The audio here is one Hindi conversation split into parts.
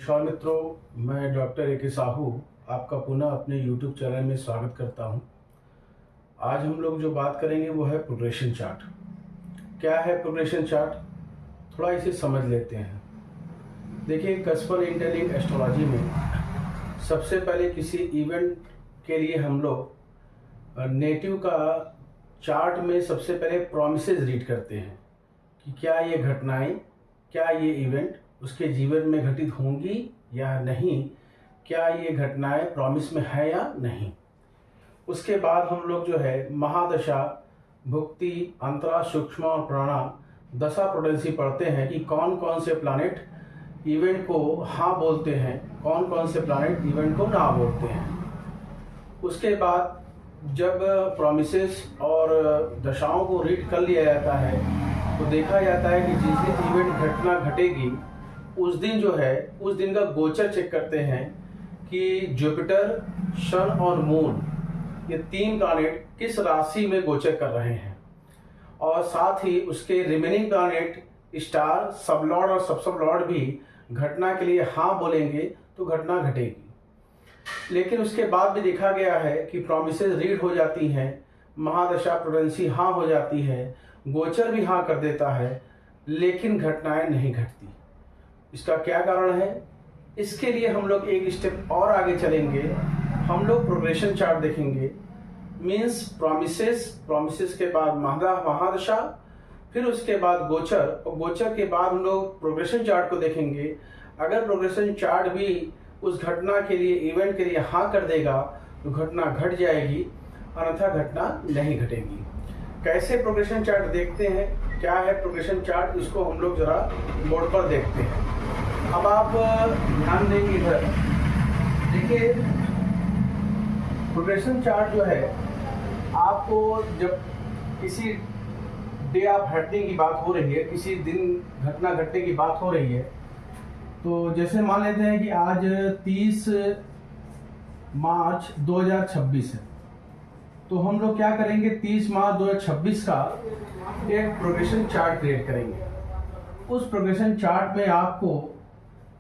नमस्कार मित्रों, मैं डॉक्टर ए.के. साहू आपका पुनः अपने YouTube चैनल में स्वागत करता हूं। आज हम लोग जो बात करेंगे वो है प्रोग्रेशन चार्ट। क्या है प्रोग्रेशन चार्ट, थोड़ा इसे समझ लेते हैं। देखिए, कस्पर इंटेलिंग एस्ट्रोलॉजी में सबसे पहले किसी इवेंट के लिए हम लोग नेटिव का चार्ट में सबसे पहले प्रॉमिसेस रीड करते हैं कि क्या ये घटनाएं, क्या ये इवेंट उसके जीवन में घटित होंगी या नहीं, क्या ये घटनाएं प्रॉमिस में है या नहीं। उसके बाद हम लोग जो है महादशा, भुक्ति, अंतरा, सूक्ष्म और प्राणा दशा प्रोडेंसी पढ़ते हैं कि कौन कौन से प्लैनेट इवेंट को हाँ बोलते हैं, कौन कौन से प्लैनेट इवेंट को ना बोलते हैं। उसके बाद जब प्रॉमिसेस और दशाओं को रीड कर लिया जाता है तो देखा जाता है कि जिस दिन इवेंट घटना घटेगी उस दिन जो है उस दिन का गोचर चेक करते हैं कि जुपिटर, सन और मून ये तीन प्लैनेट किस राशि में गोचर कर रहे हैं, और साथ ही उसके रिमेनिंग प्लैनेट, स्टार, सबलॉर्ड और सब लॉर्ड भी घटना के लिए हाँ बोलेंगे तो घटना घटेगी। लेकिन उसके बाद भी देखा गया है कि प्रॉमिसेस रीड हो जाती हैं, महादशा प्रोडेंसी हाँ हो जाती है, गोचर भी हाँ कर देता है, लेकिन घटनाएं नहीं घटती। इसका क्या कारण है? इसके लिए हम लोग एक स्टेप और आगे चलेंगे। हम लोग प्रोग्रेशन चार्ट देखेंगे। मीन्स प्रॉमिसेस के बाद महादशा, फिर उसके बाद गोचर, और गोचर के बाद हम लोग प्रोग्रेशन चार्ट को देखेंगे। अगर प्रोग्रेशन चार्ट भी उस घटना के लिए, इवेंट के लिए हाँ कर देगा तो घटना घट जाएगी, अन्यथा घटना नहीं घटेगी। कैसे प्रोग्रेशन चार्ट देखते हैं, क्या है प्रोग्रेशन चार्ट, इसको हम लोग जरा बोर्ड पर देखते हैं। अब आप ध्यान देंगे इधर, देखिए प्रोग्रेशन चार्ट जो है, आपको जब किसी डे ऑफ हटने की बात हो रही है, किसी दिन घटना घटने की बात हो रही है, तो जैसे मान लेते हैं कि आज 30 मार्च 2026 है, तो हम लोग क्या करेंगे, 30 मार्च 2026 का एक प्रोग्रेशन चार्ट क्रिएट करेंगे। उस प्रोग्रेशन चार्ट में आपको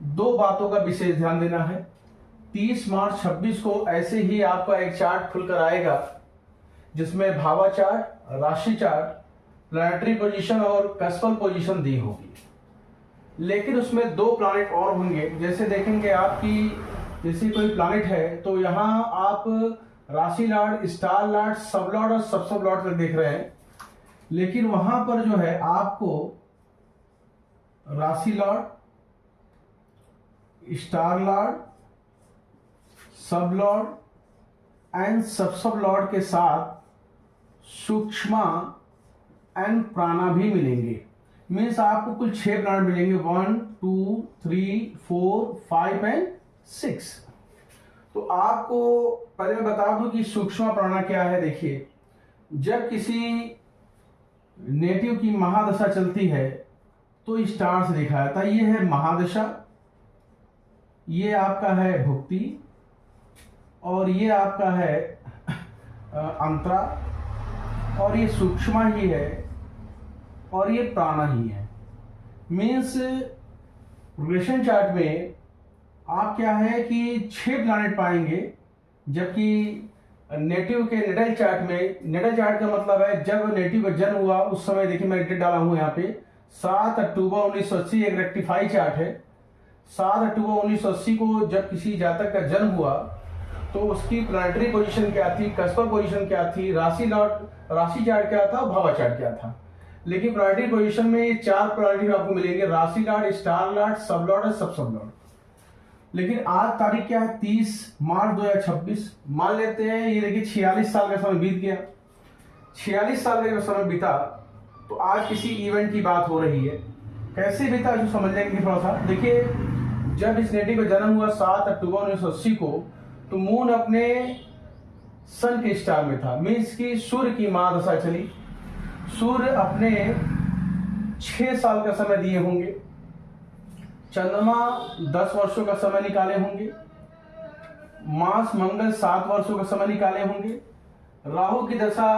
दो बातों का विशेष ध्यान देना है। 30 मार्च 26 को ऐसे ही आपका एक चार्ट खुलकर आएगा जिसमें भावा चार्ट, राशि चार्ट, प्लैनेटरी पोजीशन और कस्पल पोजीशन दी होगी। लेकिन उसमें दो प्लैनेट और होंगे। जैसे देखेंगे आपकी जैसे कोई प्लैनेट है तो यहाँ आप राशि लॉर्ड, स्टार लॉर्ड, सब लॉर्ड और सब लॉर्ड तक देख रहे हैं, लेकिन वहां पर जो है आपको राशि लॉर्ड, स्टार लॉर्ड, सब लॉर्ड एंड सब लॉर्ड के साथ सूक्ष्म एंड प्राणा भी मिलेंगे। मीन्स आपको कुल 6 प्लैनेट मिलेंगे, 1 2 3 4 5 एंड 6। तो आपको पहले मैं बता दूं कि सूक्ष्म प्राणा क्या है। देखिए, जब किसी नेटिव की महादशा चलती है तो स्टार से देखा जाता है। ये है महादशा, ये आपका है भुक्ति, और ये आपका है अंतरा, और ये सूक्ष्म ही है, और ये प्राणा ही है। मीन्स प्रोग्रेशन चार्ट में आप क्या है कि 6 प्लैनेट पाएंगे, जबकि नेटिव के नेटल चार्ट में, नेटल चार्ट का मतलब है जब नेटिव का जन्म हुआ उस समय, देखिए मैं डेट डाला हूं यहाँ पे 7 अक्टूबर 1980, एक रेक्टिफाई चार्ट है। 7 अक्टूबर 1980 को जब किसी जातक का जन्म हुआ तो उसकी प्लैनेटरी पोजीशन क्या थी, कस्पल पोजीशन क्या थी, राशि चार्ट क्या था, भावा चार्ट क्या था। लेकिन प्लैनेटरी पोजीशन में ये 4 प्लैनेटरी आपको मिलेंगे, राशि लॉर्ड, स्टार लॉर्ड, सब लॉर्ड और सब लॉर्ड। लेकिन आज तारीख क्या है, 30 मार्च 2026। मान लेते हैं ये देखिए 46 साल का समय बीत गया। 46 साल का जो समय बीता तो आज किसी इवेंट की बात हो रही है। कैसे बीता जो समझ लेंगे थोड़ा सा। देखिए, जब इस नेटिव का जन्म हुआ 7 अक्टूबर 1980 को, तो मून अपने सन के स्टार में था। मीन्स की सूर्य की महादशा चली। सूर्य अपने 6 साल का समय दिए होंगे, चंद्रमा 10 वर्षों का समय निकाले होंगे, मार्स मंगल 7 वर्षों का समय निकाले होंगे, राहु की दशा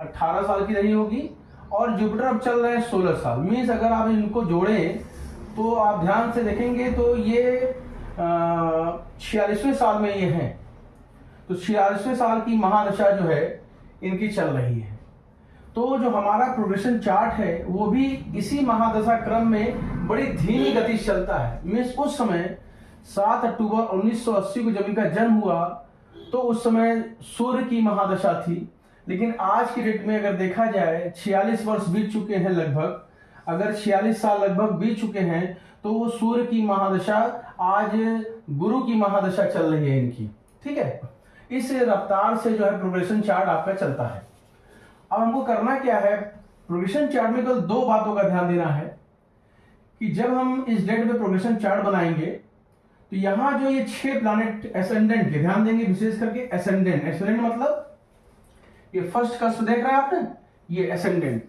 18 साल की रही होगी, और जुपिटर अब चल रहे हैं 16 साल। मीन्स अगर आप इनको जोड़ें तो आप ध्यान से देखेंगे तो ये 46वें साल में ये हैं, तो 46वें साल की महादशा जो है इनकी चल रही है। तो जो हमारा प्रोग्रेशन चार्ट है वो भी इसी महादशा क्रम में बड़ी धीमी गति से चलता है। मीन्स उस समय 7 अक्टूबर 1980 को जब इनका जन्म हुआ तो उस समय सूर्य की महादशा थी, लेकिन आज की डेट में अगर देखा जाए 46 वर्ष बीत चुके हैं लगभग, अगर 46 साल लगभग बीत चुके हैं तो वो सूर्य की महादशा आज गुरु की महादशा चल रही है इनकी। ठीक है, इस रफ्तार से जो है प्रोग्रेशन चार्ट आपका चलता है। अब हमको करना क्या है, प्रोग्रेशन चार्ट में केवल 2 बातों का ध्यान देना है कि जब हम इस डेट में प्रोग्रेशन चार्ट बनाएंगे तो यहां जो ये 6 प्लैनेट एसेंडेंट के ध्यान देंगे, विशेष करके एसेंडेंट। एसेंडेंट मतलब ये फर्स्ट कस्ट देख रहे हैं आपने, ये एसेंडेंट।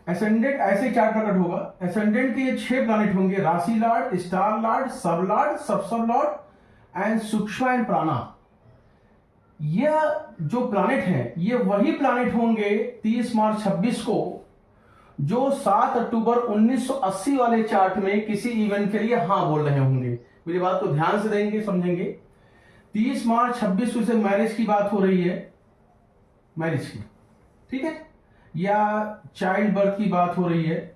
एसेंडेंट ऐसे चार्ट प्रकट होगा। एसेंडेंट के ये 6 प्लैनेट होंगे, राशि लॉर्ड, स्टार लॉर्ड, सब लॉर्ड, सब लॉर्ड एंड सूक्ष्म एंड प्राणा। यह जो प्लैनेट है ये वही प्लैनेट होंगे 30 मार्च 26 को जो 7 अक्टूबर 1980 वाले चार्ट में किसी इवेंट के लिए हाँ बोल रहे होंगे। मेरी बात को ध्यान से देंगे, समझेंगे। 30 मार्च 26 को से मैरिज की बात हो रही है, मैरिज की, ठीक है, या चाइल्ड बर्थ की बात हो रही है,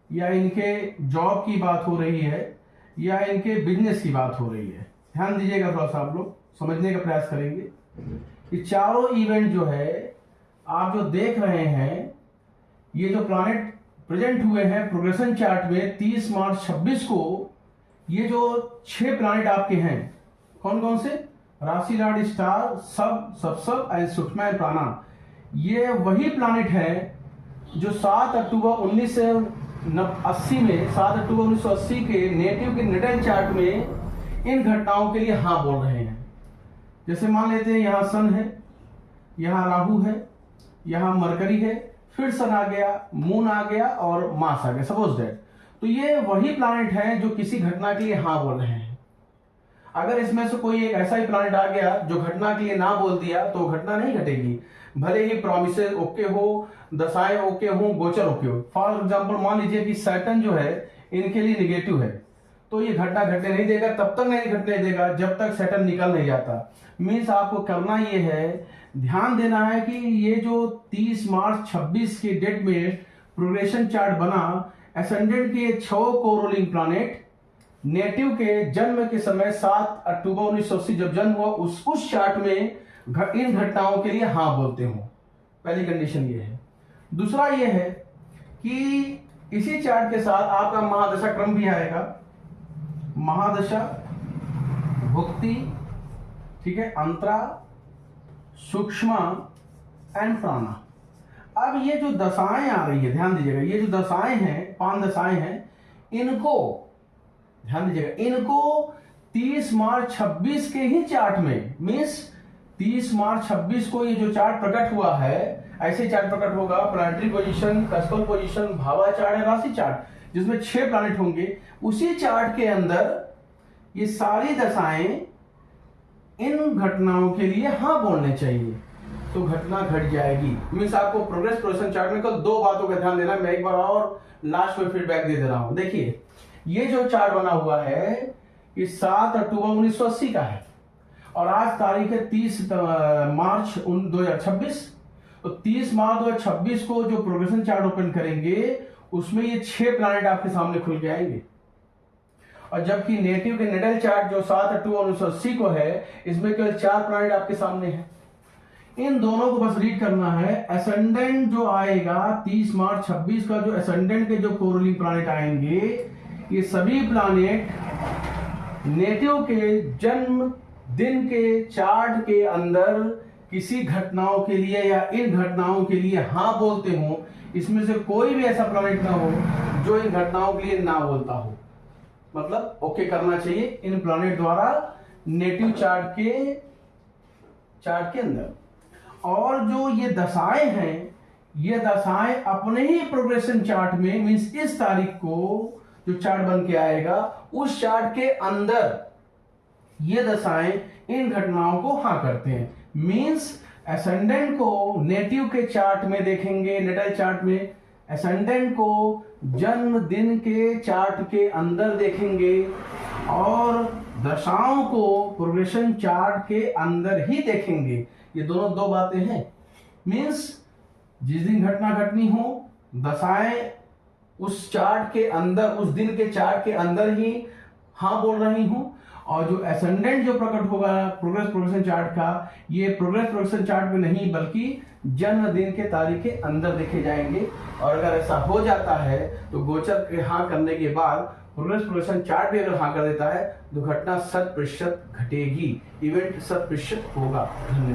या इनके जॉब की बात हो रही है, या इनके बिजनेस की बात हो रही है। ध्यान दीजिएगा, थोड़ा सा आप लोग समझने का प्रयास करेंगे। ये चारों इवेंट जो है आप जो देख रहे हैं, ये जो प्लैनेट प्रेजेंट हुए हैं प्रोग्रेशन चार्ट में 30 मार्च 26 को, ये जो 6 प्लैनेट आपके हैं, कौन कौन से, राशि लॉर्ड, स्टार, सब एंड सूक्ष्म एंड प्राणा, ये वही प्लैनेट है जो 7 अक्टूबर 1980 में 7 अक्टूबर 1980 के नेटिव के नेटल चार्ट में इन घटनाओं के लिए हाँ बोल रहे हैं। जैसे मान लेते हैं यहाँ सन है, यहाँ राहु है, यहाँ मरकरी है, फिर सन आ गया, मून आ गया और मार्स आ गया, सपोज दैट। तो ये वही प्लैनेट हैं जो किसी घटना के लिए हाँ बोल रहे हैं। अगर इसमें से कोई एक ऐसा ही प्लैनेट आ गया जो घटना के लिए ना बोल दिया तो घटना नहीं घटेगी, भले ही प्रॉमिसेस ओके हो, दशाएं ओके हो, गोचर ओके हो। फॉर एग्जांपल मान लीजिए कि सैटर्न जो है इनके लिए निगेटिव है, तो ये घटना घटने नहीं देगा, तब तक नहीं घटने देगा जब तक सैटर्न निकल नहीं जाता। मीन्स आपको करना ये है, ध्यान देना है कि ये जो 30 मार्च 26 की डेट में प्रोग्रेशन चार्ट बना, एसेंडेंट के 6 को रूलिंग प्लैनेट नेटिव के जन्म के समय 7 अक्टूबर 1980 जब जन्म हुआ उस चार्ट में इन घटनाओं के लिए हाँ बोलते हो। पहली कंडीशन ये है। दूसरा ये है कि इसी चार्ट के साथ आपका महादशा क्रम भी आएगा, महादशा, भुक्ति, ठीक है, अंतरा, सूक्ष्म एंड प्राणा। अब ये जो दशाएं आ रही है, ध्यान दीजिएगा, ये जो दशाएं हैं, 5 दशाएं हैं, इनको ध्यान दीजिएगा, इनको 30 मार्च 26 के ही चार्ट में, मीन्स 30 मार्च 26 को ये जो चार्ट प्रकट हुआ है, ऐसे चार्ट प्रकट होगा, प्लानिटरी पोजीशन, कस्टल पोजीशन, भावा चार्ट है, राशि चार्ट, जिसमें 6 प्लैनेट होंगे। उसी चार्ट के अंदर ये सारी दशाएं इन घटनाओं के लिए हाँ बोलने चाहिए, तो घटना घट जाएगी। मीन्स आपको प्रोग्रेशन चार्ट में कल 2 बातों का ध्यान देना। मैं एक बार और लास्ट में फीडबैक दे रहा हूं। देखिए, ये जो चार्ट बना हुआ है ये 7 अक्टूबर 1980 का है और आज तारीख है 30 मार्च 2026। तो 30 मार्च 2026 को जो प्रोग्रेशन चार्ट ओपन करेंगे उसमें ये 6 प्लैनेट आपके सामने खुल के आएंगे, और जबकि नेटिव के नेटल चार्ट जो 7 अक्टूबर 1980 को है, इसमें केवल 4 प्लैनेट आपके सामने हैं। इन दोनों को बस रीड करना है। एसेंडेंट जो आएगा 30 मार्च 26 का, जो एसेंडेंट के जो कोरूलिंग प्लैनेट आएंगे, ये सभी प्लैनेट नेटिव के जन्म दिन के चार्ट के अंदर किसी घटनाओं के लिए या इन घटनाओं के लिए हाँ बोलते हो। इसमें से कोई भी ऐसा प्लैनेट ना हो जो इन घटनाओं के लिए ना बोलता हो, मतलब ओके करना चाहिए इन प्लैनेट द्वारा नेटिव चार्ट के अंदर। और जो ये दशाएं हैं, ये दशाएं अपने ही प्रोग्रेशन चार्ट में, मींस इस तारीख को जो चार्ट बन के आएगा उस चार्ट के अंदर ये दशाएं इन घटनाओं को हाँ करते हैं। मींस एसेंडेंट को नेटिव के चार्ट में देखेंगे, नेटल चार्ट में एसेंडेंट को जन्मदिन के चार्ट के अंदर देखेंगे और दशाओं को प्रोग्रेशन चार्ट के अंदर ही देखेंगे। ये दोनों दो बातें हैं। मीन्स जिस दिन घटना घटनी हो, दशाएं उस चार्ट के अंदर, उस दिन के चार्ट के अंदर ही हाँ बोल रही हूं, और जो एसेंडेंट जो प्रकट होगा प्रोग्रेशन चार्ट का, ये प्रोग्रेशन चार्ट में नहीं बल्कि जन्मदिन के तारीख के अंदर देखे जाएंगे। और अगर ऐसा हो जाता है तो गोचर के हाँ करने के बाद प्रोग्रेशन चार्ट भी अगर हाँ कर देता है तो घटना 100% घटेगी, इवेंट 100% होगा। धन्यवाद।